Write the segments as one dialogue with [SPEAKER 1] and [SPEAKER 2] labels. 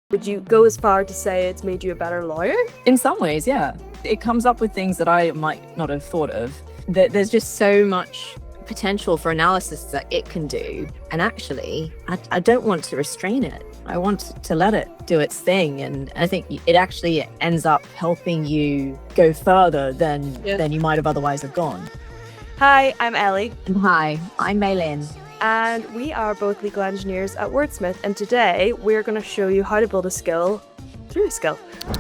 [SPEAKER 1] Would you go as far to say it's made you a better lawyer?
[SPEAKER 2] In some ways, yeah. It comes up with things that I might not have thought of. There's just so much potential for analysis that it can do. And actually, I don't want to restrain it. I want to let it do its thing. And I think it actually ends up helping you go further than you might have otherwise have gone.
[SPEAKER 1] Hi, I'm Ellie.
[SPEAKER 2] And hi, I'm Maylin.
[SPEAKER 1] And we are both legal engineers at Wordsmith. And today we're going to show you how to build a skill through a skill.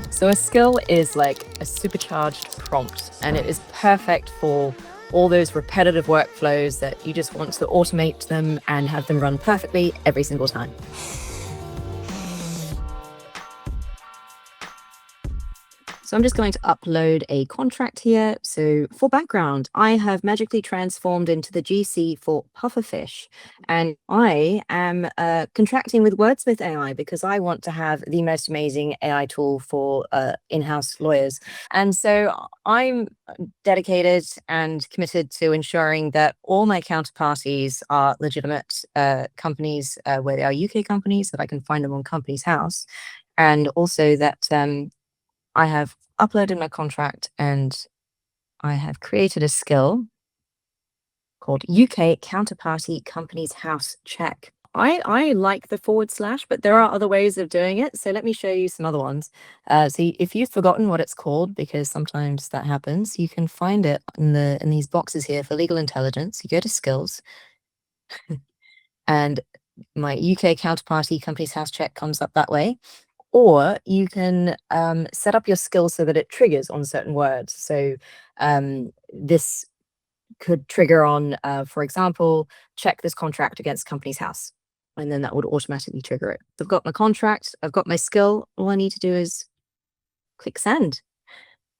[SPEAKER 2] So a skill is like a supercharged prompt, and it is perfect for all those repetitive workflows that you just want to automate them and have them run perfectly every single time. So I'm just going to upload a contract here. So for background, I have magically transformed into the GC for Pufferfish, and I am contracting with Wordsmith AI because I want to have the most amazing AI tool for in-house lawyers. And so I'm dedicated and committed to ensuring that all my counterparties are legitimate companies, where they are UK companies, that I can find them on Companies House, and also that I have uploaded my contract and I have created a skill called UK Counterparty Companies House Check. I like the / but there are other ways of doing it. So let me show you some other ones. So if you've forgotten what it's called, because sometimes that happens, you can find it in these boxes here for legal intelligence. You go to skills and my UK Counterparty Companies House Check comes up that way. Or you can set up your skill so that it triggers on certain words. So this could trigger on, for example, check this contract against Companies House. And then that would automatically trigger it. I've got my contract, I've got my skill. All I need to do is click send.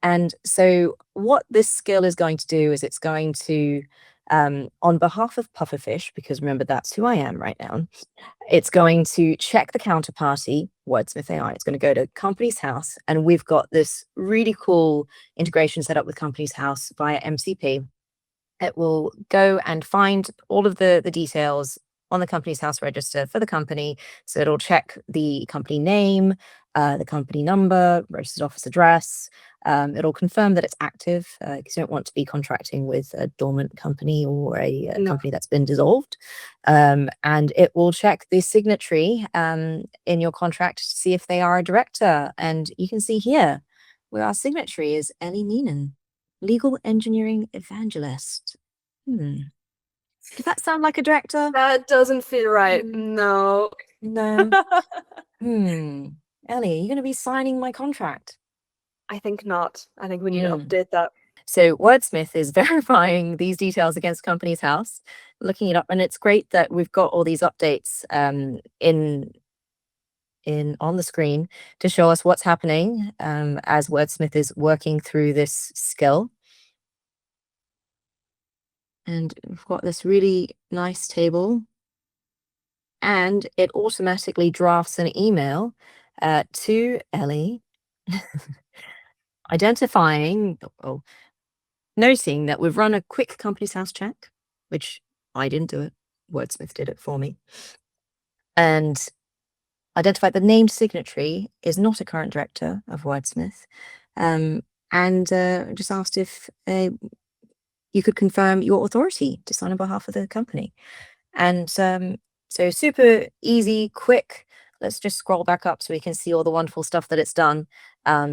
[SPEAKER 2] And so what this skill is going to do is it's going to, on behalf of Pufferfish, because remember, that's who I am right now, it's going to check the counterparty, Wordsmith AI. It's going to go to Companies House, and we've got this really cool integration set up with Companies House via MCP. It will go and find all of the details on the Companies House register for the company. So it'll check the company name, the company number, registered office address. It'll confirm that it's active, because you don't want to be contracting with a dormant company or a company that's been dissolved. And it will check the signatory in your contract to see if they are a director. And you can see here where our signatory is Ellie Meenan, legal engineering evangelist. Does that sound like a director?
[SPEAKER 1] That doesn't feel right. No.
[SPEAKER 2] No. Ellie, are you going to be signing my contract?
[SPEAKER 1] I think not. I think we need to update that.
[SPEAKER 2] So Wordsmith is verifying these details against Companies House, looking it up, and it's great that we've got all these updates on the screen to show us what's happening as Wordsmith is working through this skill. And we've got this really nice table, and it automatically drafts an email to Ellie identifying, noting that we've run a quick Companies House check, which I didn't do it. Wordsmith did it for me. And identified the named signatory is not a current director of Wordsmith. And just asked if you could confirm your authority to sign on behalf of the company. And so super easy, quick. Let's just scroll back up so we can see all the wonderful stuff that it's done.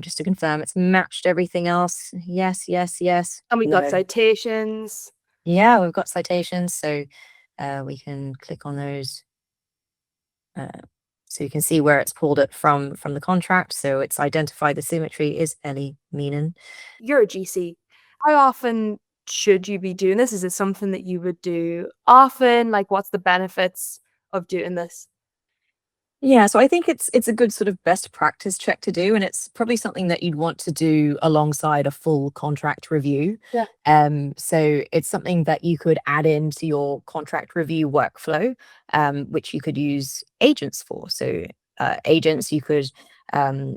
[SPEAKER 2] Just to confirm it's matched everything else. Yes, yes, yes.
[SPEAKER 1] And we've got citations.
[SPEAKER 2] Yeah, we've got citations. So we can click on those. So you can see where it's pulled it from the contract. So it's identified the signatory is Ellie Meenan.
[SPEAKER 1] You're a GC. How often should you be doing this? Is it something that you would do often? Like, what's the benefits of doing this?
[SPEAKER 2] Yeah, so I think it's a good sort of best practice check to do, and it's probably something that you'd want to do alongside a full contract review.
[SPEAKER 1] Yeah.
[SPEAKER 2] So it's something that you could add into your contract review workflow, which you could use agents for. So agents, you could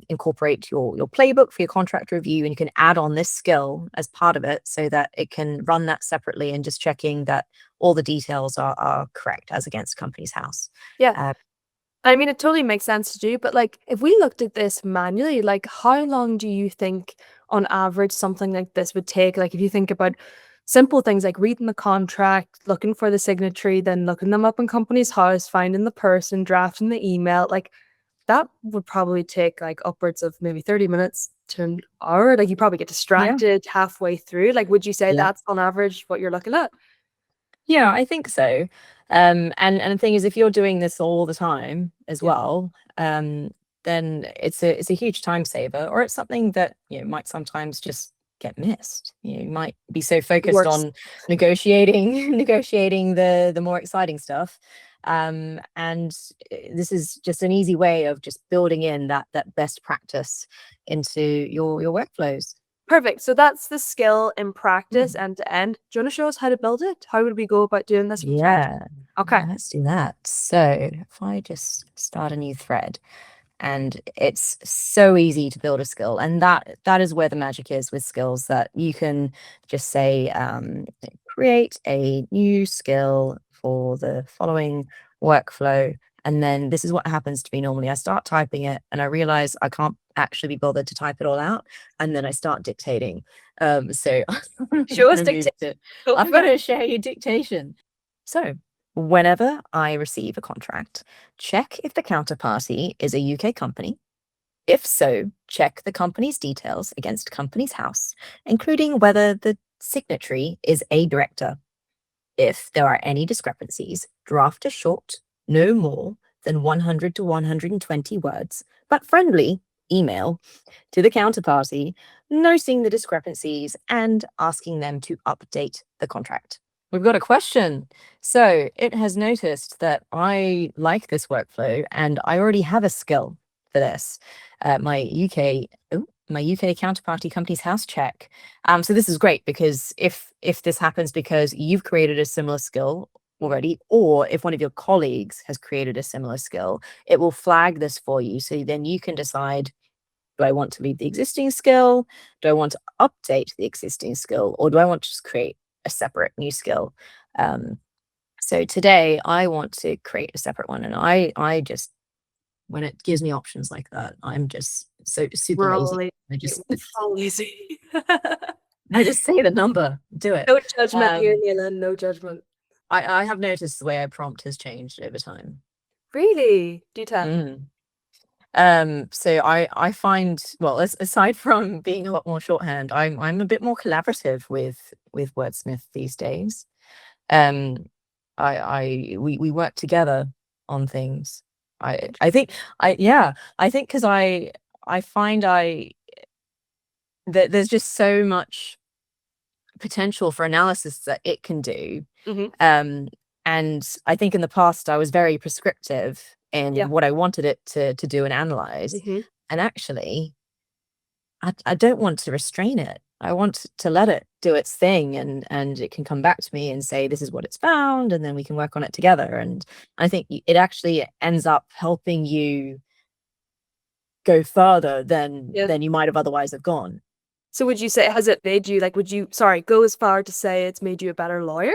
[SPEAKER 2] incorporate your playbook for your contract review, and you can add on this skill as part of it so that it can run that separately and just checking that all the details are correct as against Companies House.
[SPEAKER 1] Yeah. I mean, it totally makes sense to do, but like if we looked at this manually, like how long do you think on average something like this would take? Like if you think about simple things like reading the contract, looking for the signatory, then looking them up in company's house, finding the person, drafting the email, like that would probably take like upwards of maybe 30 minutes to an hour. Like you probably get
[SPEAKER 2] Yeah.
[SPEAKER 1] distracted halfway through. Like would you say
[SPEAKER 2] Yeah.
[SPEAKER 1] that's on average what you're looking at?
[SPEAKER 2] Yeah, I think so. And the thing is, if you're doing this all the time as
[SPEAKER 1] Yeah.
[SPEAKER 2] well, then it's a huge time saver, or it's something that might sometimes just get missed. You might be so focused
[SPEAKER 1] Worse.
[SPEAKER 2] on negotiating negotiating the more exciting stuff. And this is just an easy way of just building in that best practice into your workflows.
[SPEAKER 1] Perfect. So that's the skill in practice
[SPEAKER 2] Mm.
[SPEAKER 1] end to end. Do you want to show us how to build it? How would we go about doing this from scratch?
[SPEAKER 2] Yeah,
[SPEAKER 1] Okay.
[SPEAKER 2] let's do that. So if I just start a new thread, and it's so easy to build a skill, and that is where the magic is with skills, that you can just say, create a new skill for the following workflow. And then this is what happens to me normally. I start typing it and I realize I can't actually be bothered to type it all out, and then I start dictating. So I'm
[SPEAKER 1] Show us
[SPEAKER 2] gonna move
[SPEAKER 1] dictate.
[SPEAKER 2] to
[SPEAKER 1] Go
[SPEAKER 2] I've
[SPEAKER 1] for
[SPEAKER 2] got
[SPEAKER 1] it.
[SPEAKER 2] to share your dictation. So whenever I receive a contract, check if the counterparty is a UK company. If so, check the company's details against Companies House, including whether the signatory is a director. If there are any discrepancies, draft a short, no more than 100 to 120 words, but friendly email to the counterparty, noting the discrepancies and asking them to update the contract. We've got a question. So it has noticed that I like this workflow and I already have a skill for this. My UK counterparty Companies House check. So this is great, because if this happens because you've created a similar skill already, or if one of your colleagues has created a similar skill, it will flag this for you. So then you can decide, do I want to leave the existing skill? Do I want to update the existing skill? Or do I want to just create a separate new skill? So today I want to create a separate one. And I just, when it gives me options like that, I'm just so super
[SPEAKER 1] We're all
[SPEAKER 2] lazy.
[SPEAKER 1] lazy.
[SPEAKER 2] I just
[SPEAKER 1] We're all lazy.
[SPEAKER 2] I just say the number, do it.
[SPEAKER 1] No judgment here,
[SPEAKER 2] Um,
[SPEAKER 1] Neelan. No judgment.
[SPEAKER 2] I have noticed the way I prompt has changed over time.
[SPEAKER 1] Really? Do tell.
[SPEAKER 2] Mm. So I find, well, aside from being a lot more shorthand, I'm a bit more collaborative with Wordsmith these days. Um, we work together on things. I think I think because I find I that there's just so much potential for analysis that it can do.
[SPEAKER 1] Hmm.
[SPEAKER 2] Um, and I think in the past I was very prescriptive
[SPEAKER 1] Yeah.
[SPEAKER 2] in what I wanted it to do and analyze.
[SPEAKER 1] Hmm.
[SPEAKER 2] And actually, I don't want to restrain it. I want to let it do its thing, and it can come back to me and say, this is what it's found, and then we can work on it together. And I think it actually ends up helping you go further
[SPEAKER 1] Yeah.
[SPEAKER 2] than you might have otherwise have gone.
[SPEAKER 1] So would you say, has it made you like, would you, sorry, go as far to say it's made you a better lawyer?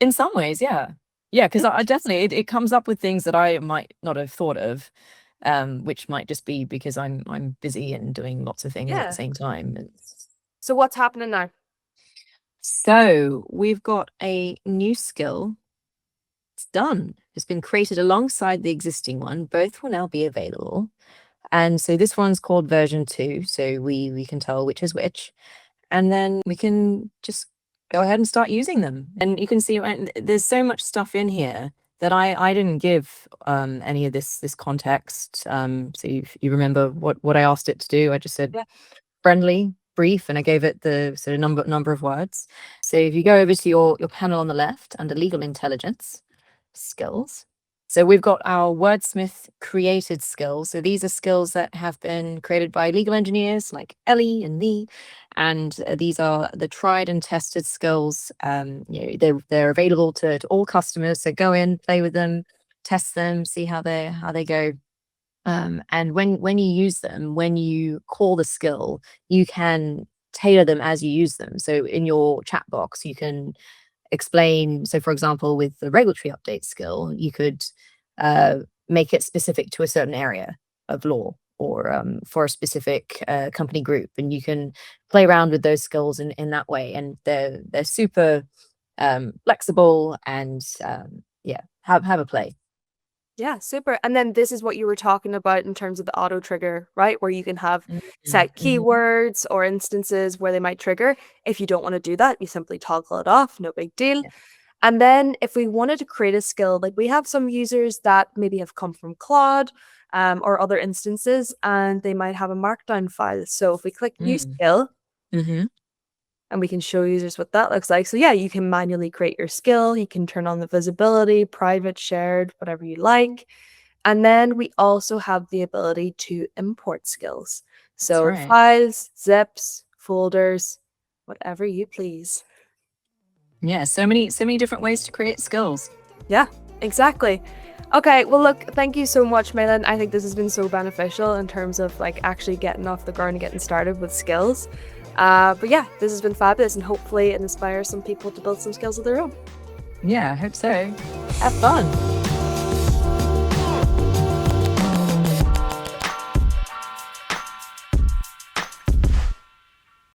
[SPEAKER 2] In some ways, yeah. Yeah, because I definitely it comes up with things that I might not have thought of, which might just be because I'm busy and doing lots of things at the
[SPEAKER 1] Yeah.
[SPEAKER 2] same time. And
[SPEAKER 1] So what's happening now?
[SPEAKER 2] so we've got a new skill. It's done. It's been created alongside the existing one. Both will now be available. And so this one's called version 2, so we can tell which is which. And then we can just go ahead and start using them. And you can see, there's so much stuff in here that I didn't give any of this context. So you remember what I asked it to do. I just said
[SPEAKER 1] Yeah.
[SPEAKER 2] friendly, brief, and I gave it the sort of number of words. So if you go over to your panel on the left under legal intelligence skills. So we've got our Wordsmith created skills. So these are skills that have been created by legal engineers like Ellie and Lee, and these are the tried and tested skills. They're available to all customers. So go in, play with them, test them, see how they go. And when you use them, when you call the skill, you can tailor them as you use them. So in your chat box, you can explain. So for example, with the regulatory update skill, you could uh, make it specific to a certain area of law, or for a specific company group, and you can play around with those skills in that way, and they're super flexible, and yeah, have a play.
[SPEAKER 1] Yeah, super. And then this is what you were talking about in terms of the auto trigger, right? Where you can have
[SPEAKER 2] Mhm,
[SPEAKER 1] set
[SPEAKER 2] mhm.
[SPEAKER 1] keywords or instances where they might trigger. If you don't want to do that, you simply toggle it off, no big deal.
[SPEAKER 2] Yeah.
[SPEAKER 1] And then if we wanted to create a skill, like we have some users that maybe have come from Claude or other instances, and they might have a markdown file. So if we click new
[SPEAKER 2] Mm.
[SPEAKER 1] skill,
[SPEAKER 2] Mhm.
[SPEAKER 1] and we can show users what that looks like. So yeah, you can manually create your skill. You can turn on the visibility, private, shared, whatever you like. And then we also have the ability to import skills.
[SPEAKER 2] That's
[SPEAKER 1] So
[SPEAKER 2] right.
[SPEAKER 1] files, zips, folders, whatever you please.
[SPEAKER 2] Yeah, so many different ways to create skills.
[SPEAKER 1] Yeah, exactly. Okay, well, look, thank you so much, Malin. I think this has been so beneficial in terms of like actually getting off the ground and getting started with skills. But yeah, this has been fabulous, and hopefully it inspires some people to build some skills of their own.
[SPEAKER 2] Yeah, I hope so. Have fun.